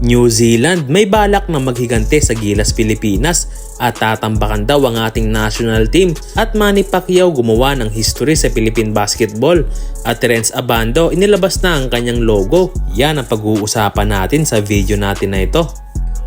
New Zealand may balak na maghigante sa Gilas Pilipinas at tatambakan daw ang ating national team at Manny Pacquiao gumawa ng history sa Philippine basketball at Terence Abando inilabas na ang kanyang logo. Yan ang pag-uusapan natin sa video natin na ito.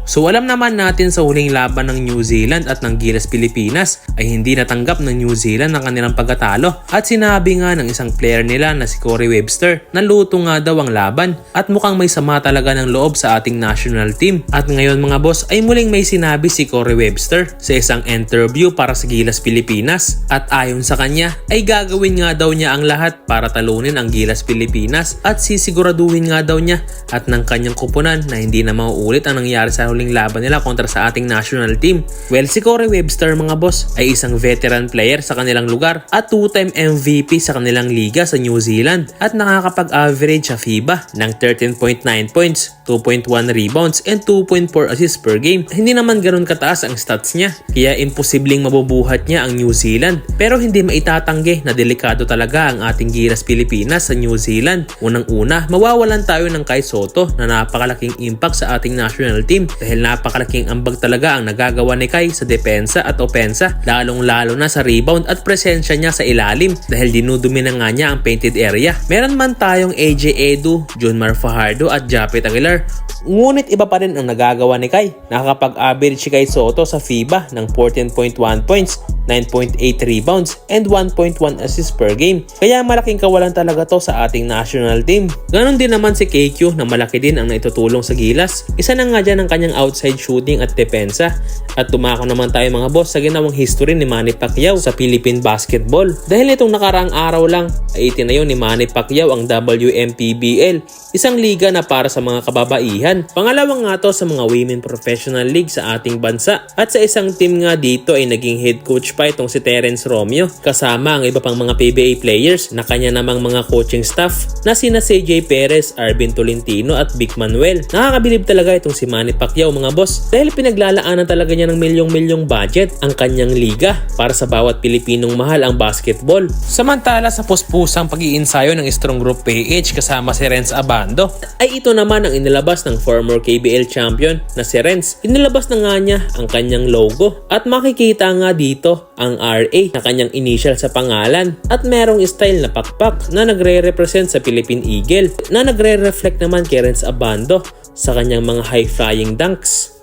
So alam naman natin sa huling laban ng New Zealand at ng Gilas Pilipinas ay hindi natanggap ng New Zealand ang kanilang pagkatalo at sinabi nga ng isang player nila na si Corey Webster na luto nga daw ang laban at mukhang may sama talaga ng loob sa ating national team. At ngayon mga boss ay muling may sinabi si Corey Webster sa isang interview para sa Gilas Pilipinas at ayon sa kanya ay gagawin nga daw niya ang lahat para talunin ang Gilas Pilipinas at sisiguraduhin nga daw niya at ng kanyang kupunan na hindi na mauulit ang nangyari sa huling laban nila kontra sa ating national team. Well, si Corey Webster mga boss ay isang veteran player sa kanilang lugar at 2-time MVP sa kanilang liga sa New Zealand at nakakapag-average sa FIBA ng 13.9 points, 2.1 rebounds and 2.4 assists per game. Hindi naman ganoon kataas ang stats niya kaya imposibleng mabubuhat niya ang New Zealand, pero hindi maitatanggi na delikado talaga ang ating Gilas Pilipinas sa New Zealand. Unang-una, mawawalan tayo ng Kai Sotto na napakalaking impact sa ating national team dahil napakalaking ambag talaga ang nagagawa ni Kai sa depensa at opensa, lalong-lalo na sa rebound at presensya niya sa ilalim dahil dinudumi na nga niya ang painted area. Meron man tayong AJ Edu, Junmar Fajardo at Japet Aguilar, ngunit iba pa rin ang nagagawa ni Kai. Nakakapag-average si Kai Sotto sa FIBA ng 14.1 points, 9.8 rebounds and 1.1 assists per game. Kaya malaking kawalan talaga to sa ating national team. Ganon din naman si KQ na malaki din ang naitutulong sa Gilas. Isa na nga dyan ang kanyang outside shooting at depensa. At tumako naman tayo mga boss sa ginawang history ni Manny Pacquiao sa Philippine basketball. Dahil itong nakaraang araw lang ay itinayo ni Manny Pacquiao ang WMPBL, isang liga na para sa mga kababaihan. Pangalawang nga to sa mga women professional league sa ating bansa. At sa isang team nga dito ay naging head coach pa itong si Terence Romeo kasama ang iba pang mga PBA players na kanya namang mga coaching staff na sina CJ Perez, Arvin Tolentino at Vic Manuel. Nakakabilib talaga itong si Manny Pacquiao mga boss dahil pinaglalaanan talaga niya ng milyong-milyong budget ang kanyang liga para sa bawat Pilipinong mahal ang basketball. Samantala sa puspusang pag-iinsayo ng Strong Group PH kasama si Renz Abando ay ito naman ang inilabas ng former KBL champion na si Renz. Inilabas na nga niya ang kanyang logo at makikita nga dito ang RA na kanyang initial sa pangalan at merong style na pakpak na nagre-represent sa Philippine Eagle na nagre-reflect naman kay Renz Abando sa kanyang mga high-flying dunks.